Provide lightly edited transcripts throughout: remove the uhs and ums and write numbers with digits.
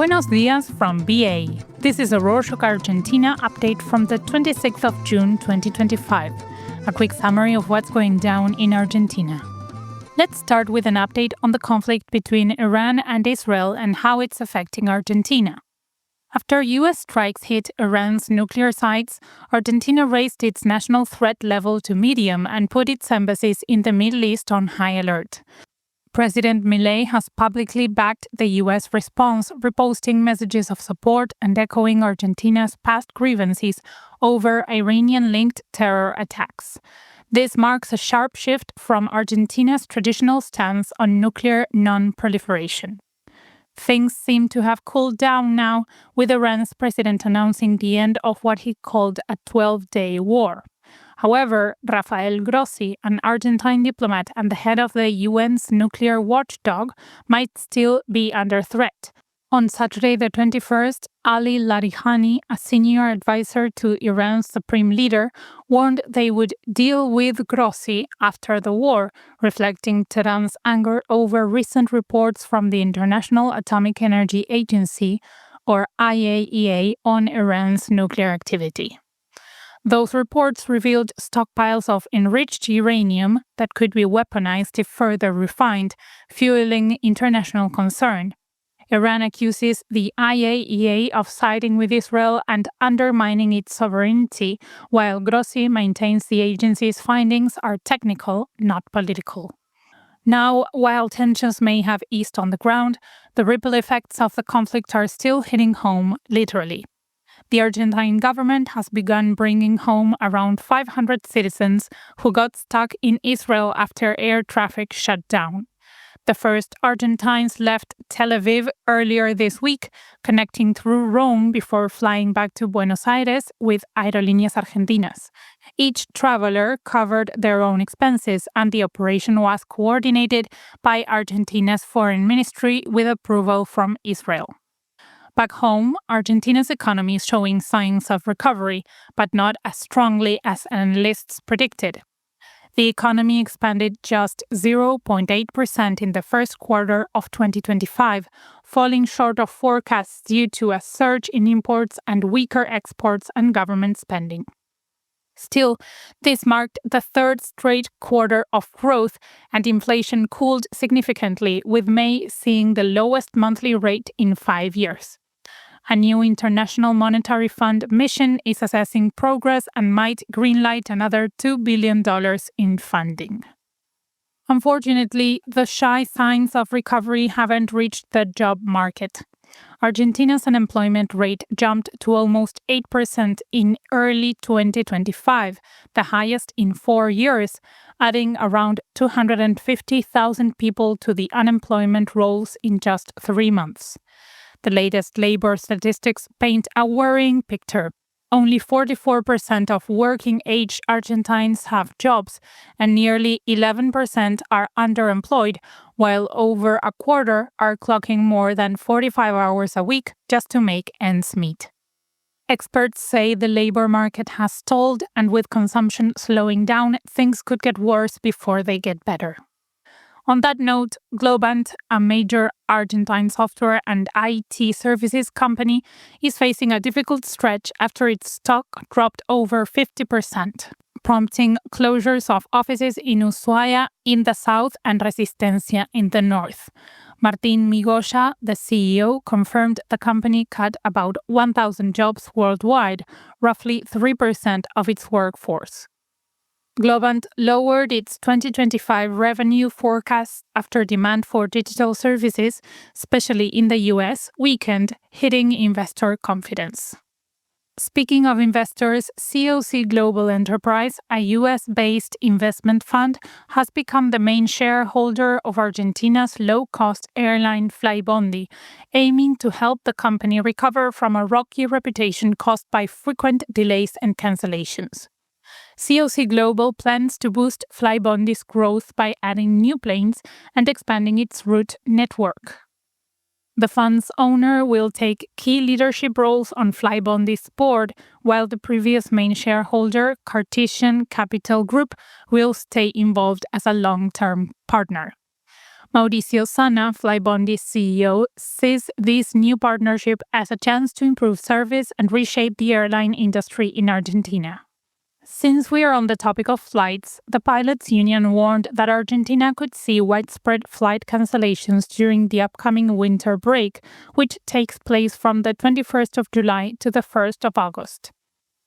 Buenos dias from BA. This is a Correo Argentina update from the 26th of June 2025. A quick summary of what's going down in Argentina. Let's start with an update on the conflict between Iran and Israel and how it's affecting Argentina. After US strikes hit Iran's nuclear sites, Argentina raised its national threat level to medium and put its embassies in the Middle East on high alert. President Milei has publicly backed the US response, reposting messages of support and echoing Argentina's past grievances over Iranian-linked terror attacks. This marks a sharp shift from Argentina's traditional stance on nuclear non-proliferation. Things seem to have cooled down now, with Iran's president announcing the end of what he called a 12-day war. However, Rafael Grossi, an Argentine diplomat and the head of the UN's nuclear watchdog, might still be under threat. On Saturday the 21st, Ali Larijani, a senior advisor to Iran's supreme leader, warned they would deal with Grossi after the war, reflecting Tehran's anger over recent reports from the International Atomic Energy Agency, or IAEA, on Iran's nuclear activity. Those reports revealed stockpiles of enriched uranium that could be weaponized if further refined, fueling international concern. Iran accuses the IAEA of siding with Israel and undermining its sovereignty, while Grossi maintains the agency's findings are technical, not political. Now, while tensions may have eased on the ground, the ripple effects of the conflict are still hitting home, literally. The Argentine government has begun bringing home around 500 citizens who got stuck in Israel after air traffic shut down. The first Argentines left Tel Aviv earlier this week, connecting through Rome before flying back to Buenos Aires with Aerolíneas Argentinas. Each traveler covered their own expenses, and the operation was coordinated by Argentina's foreign ministry with approval from Israel. Back home, Argentina's economy is showing signs of recovery, but not as strongly as analysts predicted. The economy expanded just 0.8% in the first quarter of 2025, falling short of forecasts due to a surge in imports and weaker exports and government spending. Still, this marked the third straight quarter of growth, and inflation cooled significantly, with May seeing the lowest monthly rate in 5 years. A new International Monetary Fund mission is assessing progress and might greenlight another $2 billion in funding. Unfortunately, the shy signs of recovery haven't reached the job market. Argentina's unemployment rate jumped to almost 8% in early 2025, the highest in 4 years, adding around 250,000 people to the unemployment rolls in just 3 months. The latest labor statistics paint a worrying picture. Only 44% of working-age Argentines have jobs, and nearly 11% are underemployed, while over a quarter are clocking more than 45 hours a week just to make ends meet. Experts say the labor market has stalled, and with consumption slowing down, things could get worse before they get better. On that note, Globant, a major Argentine software and IT services company, is facing a difficult stretch after its stock dropped over 50%, prompting closures of offices in Ushuaia in the south and Resistencia in the north. Martín Migoya, the CEO, confirmed the company cut about 1,000 jobs worldwide, roughly 3% of its workforce. Globant lowered its 2025 revenue forecast after demand for digital services, especially in the US, weakened, hitting investor confidence. Speaking of investors, COC Global Enterprise, a US-based investment fund, has become the main shareholder of Argentina's low-cost airline Flybondi, aiming to help the company recover from a rocky reputation caused by frequent delays and cancellations. COC Global plans to boost Flybondi's growth by adding new planes and expanding its route network. The fund's owner will take key leadership roles on Flybondi's board, while the previous main shareholder, Cartesian Capital Group, will stay involved as a long-term partner. Mauricio Sana, Flybondi's CEO, sees this new partnership as a chance to improve service and reshape the airline industry in Argentina. Since we are on the topic of flights, the pilots' union warned that Argentina could see widespread flight cancellations during the upcoming winter break, which takes place from the 21st of July to the 1st of August.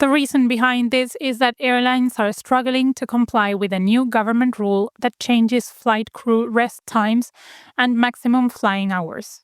The reason behind this is that airlines are struggling to comply with a new government rule that changes flight crew rest times and maximum flying hours.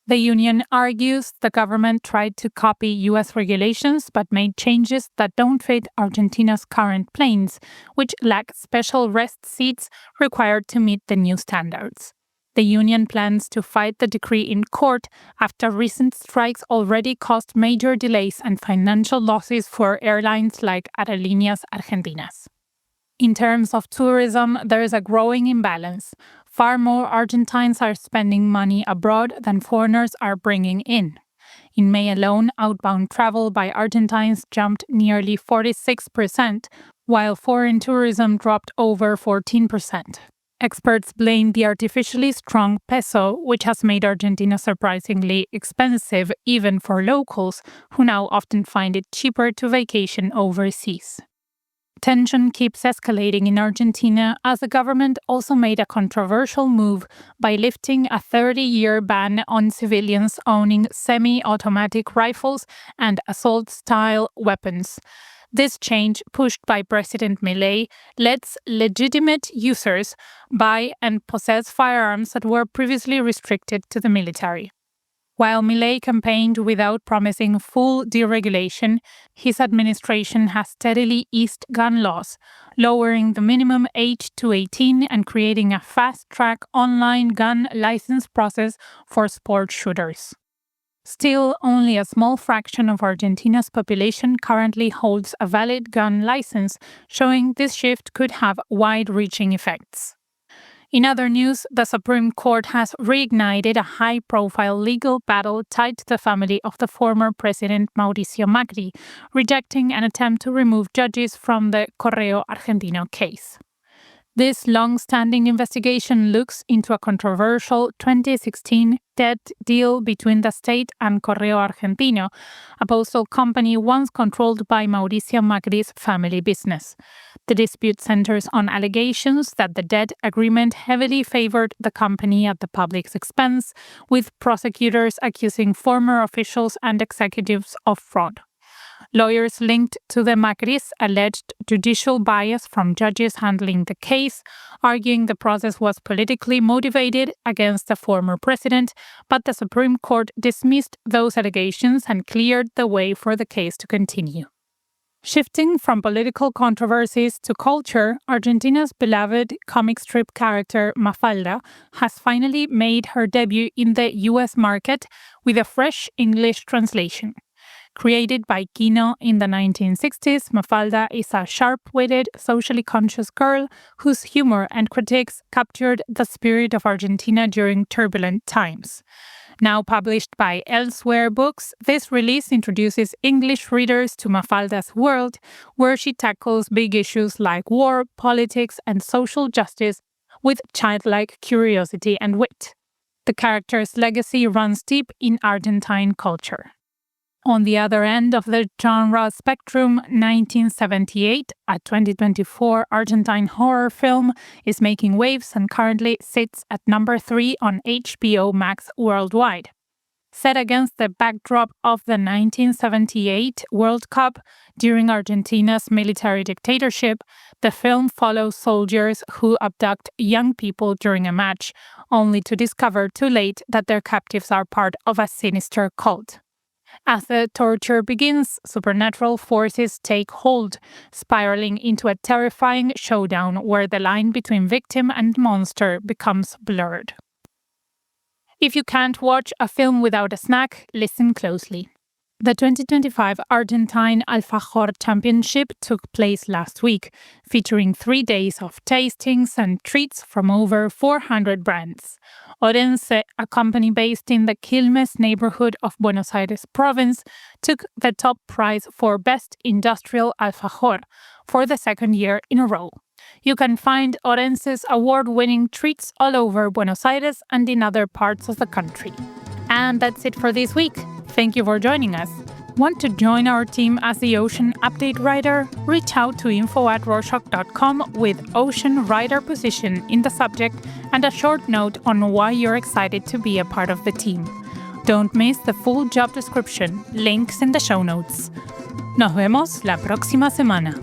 The union argues the government tried to copy U.S. regulations but made changes that don't fit Argentina's current planes, which lack special rest seats required to meet the new standards. The union plans to fight the decree in court after recent strikes already caused major delays and financial losses for airlines like Aerolíneas Argentinas. In terms of tourism, there is a growing imbalance. Far more Argentines are spending money abroad than foreigners are bringing in. In May alone, outbound travel by Argentines jumped nearly 46%, while foreign tourism dropped over 14%. Experts blame the artificially strong peso, which has made Argentina surprisingly expensive even for locals, who now often find it cheaper to vacation overseas. Tension keeps escalating in Argentina as the government also made a controversial move by lifting a 30-year ban on civilians owning semi-automatic rifles and assault-style weapons. This change, pushed by President Milei, lets legitimate users buy and possess firearms that were previously restricted to the military. While Milei campaigned without promising full deregulation, his administration has steadily eased gun laws, lowering the minimum age to 18 and creating a fast-track online gun license process for sport shooters. Still, only a small fraction of Argentina's population currently holds a valid gun license, showing this shift could have wide-reaching effects. In other news, the Supreme Court has reignited a high-profile legal battle tied to the family of the former president Mauricio Macri, rejecting an attempt to remove judges from the Correo Argentino case. This long-standing investigation looks into a controversial 2016 debt deal between the state and Correo Argentino, a postal company once controlled by Mauricio Macri's family business. The dispute centers on allegations that the debt agreement heavily favored the company at the public's expense, with prosecutors accusing former officials and executives of fraud. Lawyers linked to the Macris alleged judicial bias from judges handling the case, arguing the process was politically motivated against the former president, but the Supreme Court dismissed those allegations and cleared the way for the case to continue. Shifting from political controversies to culture, Argentina's beloved comic strip character Mafalda has finally made her debut in the US market with a fresh English translation. Created by Kino in the 1960s, Mafalda is a sharp-witted, socially conscious girl whose humor and critiques captured the spirit of Argentina during turbulent times. Now published by Elsewhere Books, this release introduces English readers to Mafalda's world, where she tackles big issues like war, politics, and social justice with childlike curiosity and wit. The character's legacy runs deep in Argentine culture. On the other end of the genre spectrum, 1978, a 2024 Argentine horror film, is making waves and currently sits at number 3 on HBO Max worldwide. Set against the backdrop of the 1978 World Cup during Argentina's military dictatorship, the film follows soldiers who abduct young people during a match, only to discover too late that their captives are part of a sinister cult. As the torture begins, supernatural forces take hold, spiraling into a terrifying showdown where the line between victim and monster becomes blurred. If you can't watch a film without a snack, listen closely. The 2025 Argentine Alfajor Championship took place last week, featuring 3 days of tastings and treats from over 400 brands. Orense, a company based in the Quilmes neighborhood of Buenos Aires province, took the top prize for Best Industrial Alfajor for the second year in a row. You can find Orense's award-winning treats all over Buenos Aires and in other parts of the country. And that's it for this week. Thank you for joining us. Want to join our team as the Ocean Update Writer? Reach out to info@rorschach.com with Ocean Writer position in the subject and a short note on why you're excited to be a part of the team. Don't miss the full job description, links in the show notes. Nos vemos la próxima semana.